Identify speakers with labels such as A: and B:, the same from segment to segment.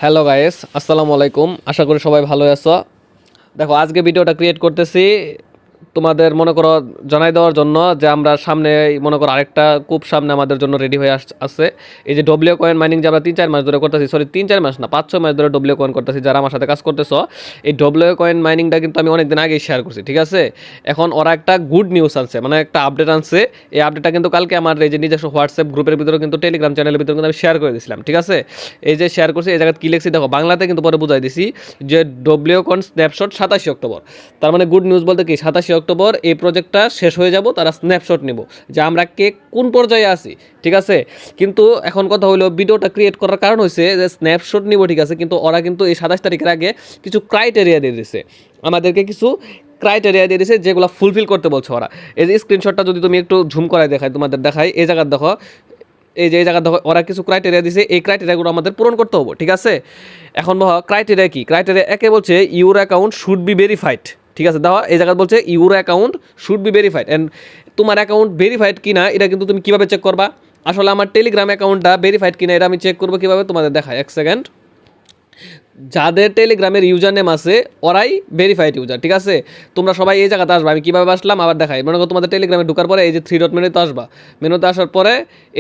A: Hello guys, আসসালামু আলাইকুম। আশা করি সবাই ভালো আছো। দেখো, আজকে ভিডিওটা ক্রিয়েট করতেছি তোমাদের মনে করো জানাই দেওয়ার জন্য যে আমরা সামনে মনে করো আরেকটা খুব সামনে আমাদের জন্য রেডি হয়ে আছে। এই যে ডব্লিউ কয়েন মাইনিং যে আমরা 3-4 মাস ধরে করতেছি, সরি 3-4 মাস না, 5-6 মাস ধরে ডব্লিউ কয়েন করতেছি। যারা আমার সাথে কাজ করতেছো, এই ডব্লিউ কয়েন মাইনিংটা কিন্তু আমি অনেকদিন আগেই শেয়ার করছি, ঠিক আছে? এখন ওরা একটা গুড নিউজ আনছে, মানে একটা আপডেট আনছে। এই আপডেটটা কিন্তু কালকে আমার এই যে নিজস্ব হোয়াটসঅ্যাপ গ্রুপের ভিতরে কিন্তু টেলিগ্রাম চ্যানেলের ভিতরে কিন্তু আমি শেয়ার করে দিয়েছিলাম, ঠিক আছে? এই যে শেয়ার করছি, এই জায়গায় কি লিখছি দেখো, বাংলাতে কিন্তু পরে বুঝাই দিছি যে ডব্লিউ কয়েন স্ন্যাপশট 27 অক্টোবর। তার মানে গুড নিউজ বলতে কি, 27 অক্টোবর এই প্রজেক্টটা শেষ হয়ে যাব, তারা স্ন্যাপশট নিব যে আমরা কে কোন পর্যায়ে আছি, ঠিক আছে? কিন্তু এখন কথা হলো, ভিডিওটা ক্রিয়েট করার কারণ হয়েছে যে স্ন্যাপশট নিব, ঠিক আছে, কিন্তু ওরা কিন্তু এই 27 তারিখের আগে কিছু ক্রাইটেরিয়া দিয়ে দিচ্ছে আমাদেরকে, কিছু ক্রাইটেরিয়া দিয়ে দিয়েছে যেগুলো ফুলফিল করতে বলছে ওরা। এই যে স্ক্রিনশটটা যদি তুমি একটু ঝুম করায় দেখাই, তোমাদের দেখাই, এই জায়গার দেখো, এই যে এই জায়গা দেখো ওরা কিছু ক্রাইটেরিয়া দিয়েছে, এই ক্রাইটেরিয়াগুলো আমাদের পূরণ করতে হবে, ঠিক আছে? এখন ক্রাইটেরিয়া কি? ক্রাইটেরিয়া একে বলছে your account should be verified, ঠিক আছে? দেখো এই জায়গায় বলছে your account should be verified, and তোমার অ্যাকাউন্ট ভেরিফাইড কিনা এটা কিন্তু তুমি কীভাবে চেক করবা? আসলে আমার টেলিগ্রাম অ্যাকাউন্টটা ভেরিফাইড কিনা এটা আমি চেক করবো কীভাবে, তোমাদের দেখাই এক সেকেন্ড। যাদের টেলিগ্রামের ইউজার নেম আছে ওরাই ভেরিফাইড ইউজার, ঠিক আছে? তোমরা সবাই এই জায়গাতে আসবা, আমি কীভাবে আসলাম আবার দেখাই। মনে করো তোমাদের টেলিগ্রামে ঢোকার পরে এই যে 3 ডট মেনুতে আসবা, মেনুতে আসার পরে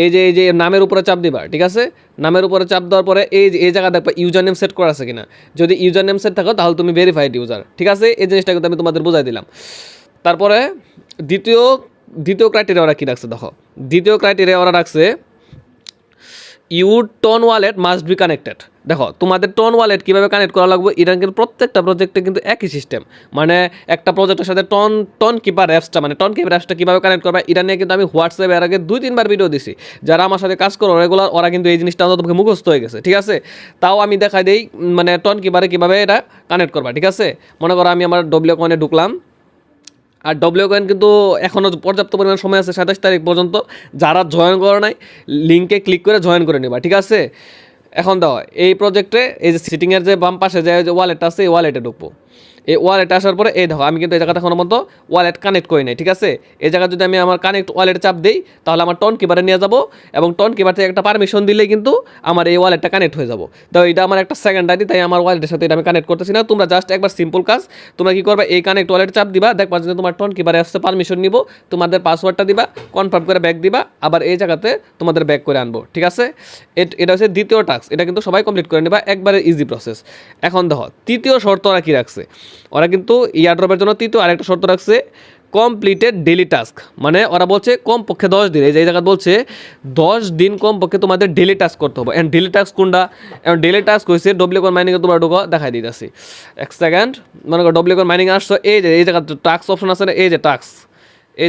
A: এই যে নামের উপরে চাপ দিবা, ঠিক আছে? নামের উপরে চাপ দেওয়ার পরে এই জায়গা দেখবা ইউজার নেম সেট করা আছে কিনা। যদি ইউজার নেম সেট থাকো তাহলে তুমি ভেরিফাইড ইউজার, ঠিক আছে? এই জিনিসটা কিন্তু আমি তোমাদের বুঝাই দিলাম। তারপরে দ্বিতীয় দ্বিতীয় ক্রাইটেরিয়া ওরা কী রাখছে দেখো, দ্বিতীয় ক্রাইটেরিয়া ওরা রাখছে your TON wallet must be connected. দেখো তোমাদের টন ওয়ালেট কীভাবে কানেক্ট করা লাগবে, এটা কিন্তু প্রত্যেকটা প্রজেক্টে কিন্তু একই সিস্টেম। মানে একটা প্রজেক্টের সাথে টন কিপার অ্যাপসটা, মানে টন কিপার অ্যাপসটা কীভাবে কানেক্ট করবে, এটা নিয়ে কিন্তু আমি হোয়াটসঅ্যাপে এর আগে 2-3 বার ভিডিও দিছি। যারা আমার সাথে কাজ করো রেগুলার, ওরা কিন্তু এই জিনিসটা অন্তত মুখস্থ হয়ে গেছে, ঠিক আছে? তাও আমি দেখাই দিই, মানে টন কিপারে কীভাবে এটা কানেক্ট করবা, ঠিক আছে? মনে করো আমি আমার ডব্লিউ কয়েনে ঢুকলাম, আর ডব্লিউ কয়েন কিন্তু এখনও পর্যাপ্ত পরিমাণ সময় আছে 27 তারিখ পর্যন্ত। যারা জয়েন করে নাই, লিঙ্কে ক্লিক করে জয়েন করে নেবা, ঠিক আছে? এখন দাও এই প্রজেক্টে এই যে সিটিংয়ের যে বাম পাশে যে ওয়ালেট আছে, এই ওয়ালেটে ঢুকবো। এই ওয়ালেটে আসার পরে এই দেখো আমি কিন্তু এই জায়গাটা এখনো মতো ওয়ালেট কানেক্ট করি নাই, ঠিক আছে? এই জায়গায় যদি আমি আমার কানেক্ট ওয়ালেটে চাপ দিই তাহলে আমার টন কিপারে নিয়ে যাবো, এবং টন কিপার থেকে একটা পারমিশন দিলেই কিন্তু আমার এই ওয়ালেটটা কানেক্ট হয়ে যাবো। তো এটা আমার একটা সেকেন্ড আইডি, তাই আমার ওয়ালেটের সাথে এটা আমি কানেক্ট করতেছি না। তোমরা জাস্ট একবার সিম্পল কাজ, তোমরা কী করবে, এই কানেক্ট ওয়ালেট চাপ দিবা, দেখবা যে তোমার টন কিপারে আসছে পারমিশন নিব, তোমাদের পাসওয়ার্ডটা দিবা, কনফার্ম করে ব্যাক দিবা, আবার এই জায়গাতে তোমাদের ব্যাক করে আনবো, ঠিক আছে? এটা হচ্ছে দ্বিতীয় টাস্ক, এটা কিন্তু সবাই কমপ্লিট করে নেবা, একবারে ইজি প্রসেস। এখন দেখো তৃতীয় শর্ত ওরা কী রাখছে, ওরা কিন্তু ইয়ারড্রপের জন্য তৃতীয় আরেকটা শর্ত রাখছে, কমপ্লিটেড ডেলি টাস্ক। মানে ওরা বলছে কমপক্ষে 10 দিন, এই জায়গায় বলছে 10 দিন কমপক্ষে তোমাদের ডেলি টাস্ক করতে হবে। অ্যান্ড ডেলি টাস্ক কোনটা? এখন ডেলি টাস্ক হয়েছে ডব্লিউ কয়েন মাইনিংয়ে তোমরা ঢোকো, দেখাই দিতেছি এক সেকেন্ড। মনে করো ডব্লিউ কয়েন মাইনিং আসছো, এই জায়গায় টাস্ক অপশন আছে না, এই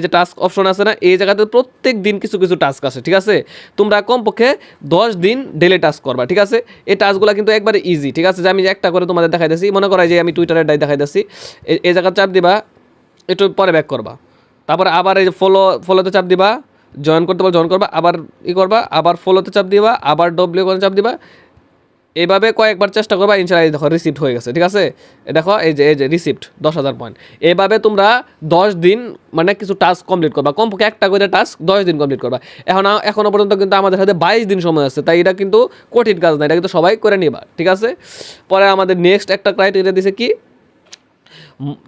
A: যে টাস্ক অপশন আছে না, এই জায়গাতে প্রত্যেক দিন কিছু কিছু টাস্ক আছে, ঠিক আছে? তোমরা কমপক্ষে 10 দিন ডেলি টাস্ক করবা, ঠিক আছে? এই টাস্কগুলো কিন্তু একবারে ইজি, ঠিক আছে? যে আমি একটা করে তোমাদের দেখাই দিচ্ছি, মনে করা যে আমি টুইটারের ডাই দেখাই দিচ্ছি, এই জায়গায় চাপ দিবা, একটু পরে ব্যাক করবা, তারপরে আবার এই যে ফলোতে চাপ দিবা, জয়েন করতে বল জয়েন করবা, আবার করবা, আবার ফলোতে চাপ দিবা, আবার ডব্লিউ করে চাপ দিবা, এভাবে কয়েকবার চেষ্টা করবা, ইনশাআল্লাহ দেখো রিসিপ্ট হয়ে গেছে, ঠিক আছে? দেখো এই যে রিসিপ্ট 10,000 পয়েন্ট। এভাবে তোমরা 10 দিন মানে কিছু টাস্ক কমপ্লিট করবা, কমপক্ষে একটা করে টাস্ক 10 দিন কমপ্লিট করবা। এখনও পর্যন্ত কিন্তু আমাদের সাথে 22 দিন সময় আছে, তাই এটা কিন্তু কঠিন কাজ না, এটা কিন্তু সবাই করে নিবা, ঠিক আছে? পরে আমাদের নেক্সট একটা ক্রাইটেরিয়া দিছে কি,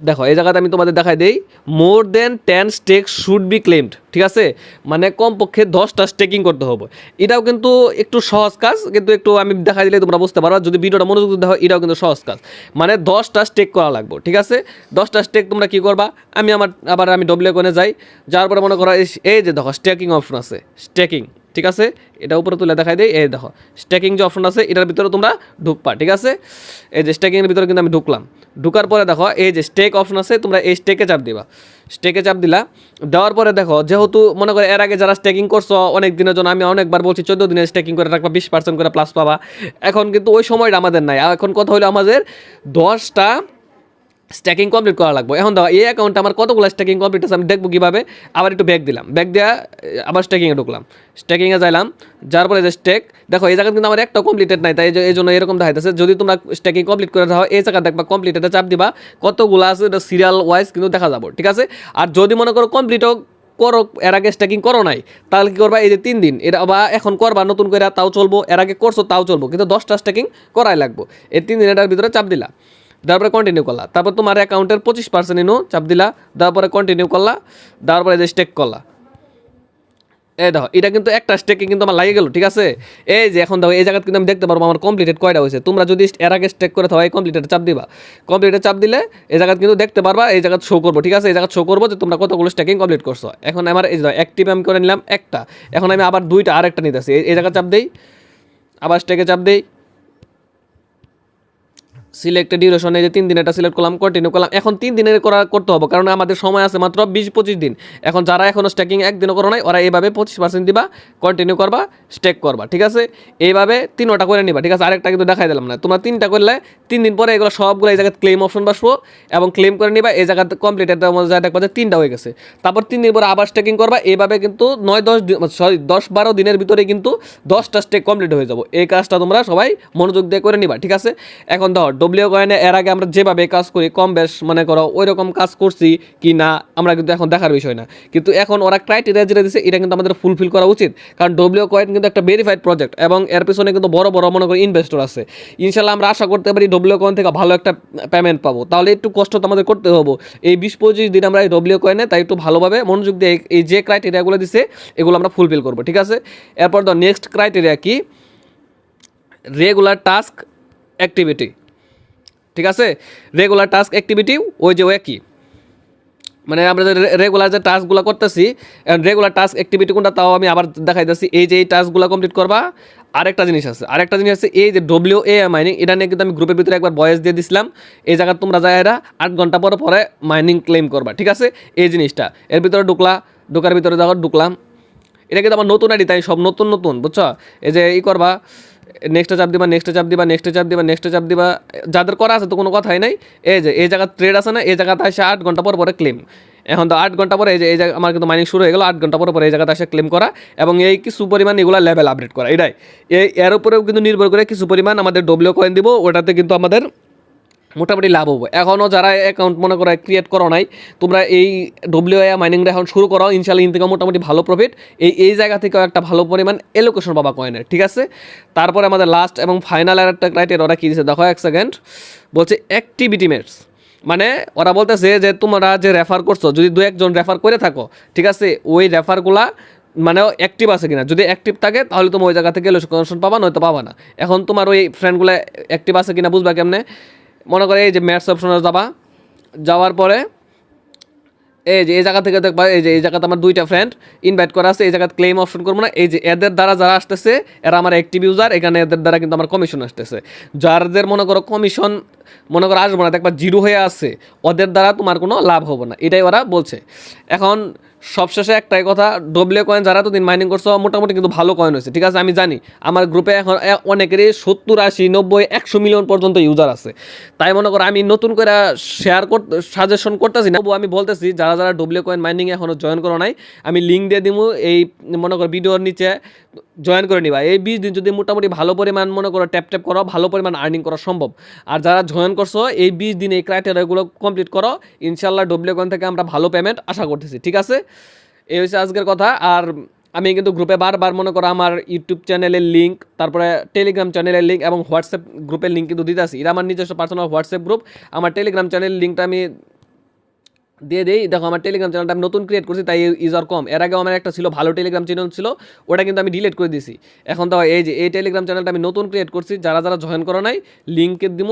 A: দেখো এই জায়গাতে আমি তোমাদের দেখাই দিই, মোর দেন 10 স্টেক শুড বি ক্লেমড, ঠিক আছে? মানে কমপক্ষে 10টা স্টেকিং করতে হবে। এটাও কিন্তু একটু সহজ কাজ, কিন্তু একটু আমি দেখাই দিলে তোমরা বুঝতে পারবা, যদি ভিডিওটা মনোযোগ দেখো, এটাও কিন্তু সহজ কাজ। মানে 10টা স্টেক করা লাগবে, ঠিক আছে? 10টা স্টেক তোমরা কী করবা, আমি ডব্লিউ কোনে যাই, যাওয়ার পরে মনে করো এই যে দেখো স্টেকিং অপশন আছে, স্টেকিং, ঠিক আছে? এটা উপরে তুলে দেখাই দিই, এই দেখো স্টেকিং যে অপশন আছে, এটার ভিতরে তোমরা ঢুকবা, ঠিক আছে? এই যে স্টেকিংয়ের ভিতরে কিন্তু আমি ঢুকলাম, ঢুকার পরে দেখো এই যে স্টেক অপশন আছে, তোমরা এই স্টেকে চাপ দিবা, স্টেকে চাপ দিলা, দেওয়ার পরে দেখো যেহেতু মনে করে এর আগে যারা স্টেকিং করছো অনেক দিনের জন্য, আমি অনেকবার বলছি 14 দিনের স্টেকিং করে রাখবা, 20% করে প্লাস পাবা। এখন কিন্তু ওই সময়টা আমাদের নাই, এখন কথা হলো আমাদের 10টা স্ট্যাকিং কমপ্লিট করা লাগবে। এখন দেখো এই অ্যাকাউন্টে আমার কতগুলো স্ট্যাকিং কমপ্লিট আছে আমি দেখবো কীভাবে, আবার একটু ব্যাক দিলাম, ব্যাক দেওয়া আবার স্ট্যাকিংয়ে ঢুকলাম, স্ট্যাকিংয়ে যাইলাম, যার পরে যে স্টেক, দেখো এই জায়গায় কিন্তু আমার একটা কমপ্লিটেড নাই, তাই এই জন্য এরকম দেখাইতেছে। যদি তোমরা স্ট্যাকিং কমপ্লিট করে দাও, এই জায়গায় দেখবা কমপ্লিটেডে চাপ দিবা, কতগুলো আছে এটা সিরিয়াল ওয়াইজ কিন্তু দেখা যাবো, ঠিক আছে? আর যদি মনে করো কমপ্লিটও করো, এর আগে স্ট্যাকিং করো নাই, তাহলে কী করবা, এই যে 3 দিন এটা বা এখন করবা নতুন করে, তাও চলবো, এর আগে করছো তাও চলবো, কিন্তু 10টা স্ট্যাকিং করাই লাগবো। এই 3 দিন এটার ভিতরে চাপ দিলা, তারপরে কন্টিনিউ করলা, তারপর তোমার অ্যাকাউন্টের 25% ইনু চাপ দিলা, তারপরে কন্টিনিউ করলা, তারপরে যে স্টেক করলা। এই দেখো এটা কিন্তু একটা স্টেকে কিন্তু আমার লাগে গেল, ঠিক আছে। এই যে এখন দেখো এই জায়গায় কিন্তু আমি দেখতে পারবো আমার কমপ্লিটেড কয়টা হয়েছে। তোমরা যদি এর আগে স্টেক করে থাকো এই কমপ্লিটেড চাপ দিবা, কমপ্লিটেড চাপ দিলে এই জায়গায় কিন্তু দেখতে পারবা, এই জায়গায় শো করবো, ঠিক আছে। এই জায়গায় শো করবো যে তোমরা কতগুলো স্টেকিং কমপ্লিট করছো। এখন আমার এই অ্যাক্টিভ আমি করে নিলাম একটা, এখন আমি আবার দুইটা আরেকটা নিতেছি, এই জায়গায় চাপ দেই, আবার স্টেকে চাপ দেই, সিলেক্টেড ডিউরেশন, এই যে 3 দিন এটা সিলেক্ট করলাম, কন্টিনিউ করলাম। এখন 3 দিনের করতে হবে, কারণ আমাদের সময় আছে মাত্র 20-25 দিন। এখন যারা এখনও স্টেকিং একদিনও করো নাই, ওরা এইভাবে 25% দিবা, কন্টিনিউ করবা, স্টেক করবা, ঠিক আছে। এইভাবে 3টা করে নিবা, ঠিক আছে। আরেকটা কিন্তু দেখাই দিলাম না, তোমরা 3টা করলে 3 দিন পরে এগুলো সবগুলো এই জায়গায় ক্লেম অপশন বসবো এবং ক্লেম করে নিবা। এই জায়গাতে কমপ্লিটেড যা দেখবা যে 3টা হয়ে গেছে। তারপর 3 দিন পরে আবার স্টেকিং করবা, এইভাবে কিন্তু 10-12 দিনের ভিতরে কিন্তু 10টা স্টেক কমপ্লিট হয়ে যাবো। এই কাজটা তোমরা সবাই মনোযোগ দিয়ে করে নিবা, ঠিক আছে। এখন ধর ডব্লিউ কয়েনে এর আগে আমরা যেভাবে কাজ করি কম বেশ মনে করো ওই রকম কাজ করছি কি না আমরা কিন্তু এখন দেখার বিষয় না, কিন্তু এখন ওরা ক্রাইটেরিয়া যেটা দিচ্ছে এটা কিন্তু আমাদের ফুলফিল করা উচিত, কারণ ডব্লিউ কয়েন কিন্তু একটা ভেরিফাইড প্রজেক্ট এবং এর পিছনে কিন্তু বড় বড় মনে করি ইনভেস্টর আছে। ইনশাল্লাহ আমরা আশা করতে পারি ডব্লিউ কয়েন থেকে ভালো একটা পেমেন্ট পাবো। তাহলে একটু কষ্ট তো আমাদের করতে হবে এই 20-25 দিন আমরা এই ডব্লিউ কয়েনে, তাই একটু ভালোভাবে মনোযোগ দিয়ে এই যে ক্রাইটেরিয়াগুলো দিচ্ছে এগুলো আমরা ফুলফিল করবো, ঠিক আছে। এরপর ধর নেক্সট ক্রাইটেরিয়া কি, রেগুলার টাস্ক অ্যাক্টিভিটি, ঠিক আছে। রেগুলার টাস্ক অ্যাক্টিভিটি ওই যে একই, মানে আমরা যে রেগুলার যে টাস্কগুলো করতেছি, রেগুলার টাস্ক অ্যাক্টিভিটি কোনটা তাও আমি আবার দেখাইতেছি। এই যে এই টাস্কগুলো কমপ্লিট করবা। আরেকটা জিনিস আছে এই যে WA মাইনিং, এটা নিয়ে কিন্তু আমি গ্রুপের ভিতরে একবার ভয়েস দিয়ে দিছিলাম। এই জায়গায় তোমরা যায় এরা 8 ঘন্টা পরে পরে মাইনিং ক্লেম করবা, ঠিক আছে। এই জিনিসটা এর ভিতরে ঢোকার ভিতরে ঢুকলাম, এটা কিন্তু আমার নতুন আইডি, তাই সব নতুন বুঝছো। এই যে করবা, নেক্সটে চাপ দিবা, যাদের করা আছে তো কোনো কথাই নাই। এই যে এই জায়গা ট্রেড আছে না, এই জায়গাতে আসে 8 ঘন্টা পরে ক্লেম। এখন তো 8 ঘন্টা পরে এই জায়গা আমার কিন্তু মাইনিং শুরু হয়ে গেল, 8 ঘন্টা পরে এই জায়গাতে আসে ক্লেম করা এবং এই কিছু পরিমাণ এগুলো লেভেল আপডেট করা। এটাই এর উপরেও কিন্তু নির্ভর করে কিছু পরিমাণ আমাদের ডব্লিউ কয়েন দিব, ওটাতে কিন্তু আমাদের মোটামুটি লাভ হবো। এখনও যারা অ্যাকাউন্ট মনে করো ক্রিয়েট করো নাই, তোমরা এই ডব্লিউএ মাইনিংটা এখন শুরু করো, ইনশাল্লাহ ইন থেকে মোটামুটি ভালো প্রফিট, এই জায়গা থেকেও একটা ভালো পরিমাণ এলোকেশন পাবা কয়েনের, ঠিক আছে। তারপরে আমাদের লাস্ট এবং ফাইনাল আর একটা ক্রাইটেরিয়া ওরা কী দিচ্ছে দেখো, এক সেকেন্ড, বলছে অ্যাক্টিভিটি মেটস, মানে ওরা বলতেছে যে তোমরা যে রেফার করছো যদি 2-1 জন রেফার করে থাকো, ঠিক আছে, ওই রেফারগুলা মানে অ্যাক্টিভ আছে কিনা, যদি অ্যাক্টিভ থাকে তাহলে তুমি ওই জায়গা থেকে এলোকেশন পাবা, নয়তো পাবা না। এখন তোমার ওই ফ্রেন্ডগুলো অ্যাক্টিভ আছে কিনা বুঝবা কেমনে, মনে করে এই যে ম্যাথস অপশনে যাওয়ার পরে এই যে এই জায়গা থেকে দেখবা, এই যে এই জায়গাতে আমার 2টা ফ্রেন্ড ইনভাইট করা আছে, এই জায়গাতে ক্লেম অপশন করবো না, এই যে এদের দ্বারা যারা আসতেছে এরা আমার অ্যাক্টিভ ইউজার, এখানে এদের দ্বারা কিন্তু আমার কমিশন আসতেছে। যাদের মনে করো কমিশন মনে করো আসবো না, দেখবা 0 হয়ে আছে, ওদের দ্বারা তোমার কোনো লাভ হবে না, এটাই ওরা বলছে। এখন সবশেষে একটাই কথা, ডব্লিউ কয়েন যারা এতদিন মাইনিং করছো মোটামুটি কিন্তু ভালো কয়েন হয়েছে, ঠিক আছে। আমি জানি আমার গ্রুপে এখন অনেকেরই 70, 80, 90, 100 মিলিয়ন পর্যন্ত ইউজার আছে, তাই মনে করো আমি নতুন করে সাজেশন করতেছি না, আমি বলতেছি যারা যারা ডব্লিউ কয়েন মাইনিং এখনও জয়েন করো নাই, আমি লিঙ্ক দিয়ে দিব এই মনে করো ভিডিওর নিচে, জয়েন করে নিবা। এই 20 দিন যদি মোটামুটি ভালো পরিমাণ মনে করো ট্যাপ করো, ভালো পরিমাণ আর্নিং করা সম্ভব। আর যারা জয়েন করছো এই 20 দিন এই ক্রাইটেরিয়াগুলো কমপ্লিট করো, ইনশাল্লাহ ডব্লিউ কয়েন থেকে আমরা ভালো পেমেন্ট আশা করতেছি, ঠিক আছে। এই হচ্ছে আজকের কথা। আর আমি কিন্তু গ্রুপে বারবার মনে করো আমার ইউটিউব চ্যানেলের লিঙ্ক, তারপরে টেলিগ্রাম চ্যানেলের লিঙ্ক এবং হোয়াটসঅ্যাপ গ্রুপের লিঙ্ক কিন্তু দিতে আসি। এটা আমার নিজস্ব পার্সোনাল হোয়াটসঅ্যাপ গ্রুপ। আমার টেলিগ্রাম চ্যানেলের লিঙ্কটা আমি দিয়ে দিই। দেখো আমার টেলিগ্রাম চ্যানেলটা আমি নতুন ক্রিয়েট করছি, তাই ইউজার কম। এর আগেও আমার একটা ছিল ভালো টেলিগ্রাম চ্যানেল ছিল, ওটা কিন্তু আমি ডিলিট করে দিয়েছি। এখন তো এই যে এই টেলিগ্রাম চ্যানেলটা আমি নতুন ক্রিয়েট করছি, যারা যারা জয়েন করো নাই লিঙ্কে দিব,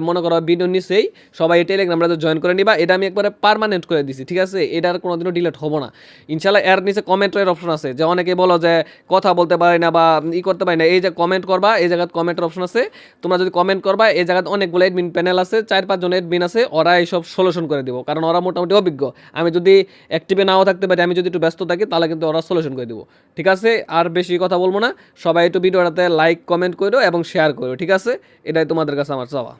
A: মনে করো ভিডিও নিচেই সবাই এই টেলিগ্রামটা জয়েন করে নিবা। এটা আমি একবারে পার্মানেন্ট করে দিছি, ঠিক আছে, এটার কোনোদিনও ডিলিট হবো না ইনশাল্লাহ। এর নিচে কমেন্টের অপশন আছে, যে অনেকে বলো যে কথা বলতে পারি না বা করতে পারি না, এই যে কমেন্ট করবা, এই জায়গায় কমেন্টের অপশন আছে, তোমরা যদি কমেন্ট করবা এই জায়গায় অনেকগুলো অ্যাডমিন প্যানেল আছে, 4-5 জন অ্যাডমিন আছে, ওরা এইসব সলিউশন করে দিব, কারণ ওরা মোটামুটি অভিজ্ঞ। আমি যদি অ্যাক্টিভে নাও থাকতে পারি, আমি যদি একটু ব্যস্ত থাকি, তাহলে কিন্তু ওরা সলিউশন করে দেবো, ঠিক আছে। আর বেশি কথা বলবো না, সবাই একটু ভিডিওটাতে লাইক কমেন্ট করো এবং শেয়ার করো, ঠিক আছে। এটাই তোমাদের কাছে আমার চাওয়া।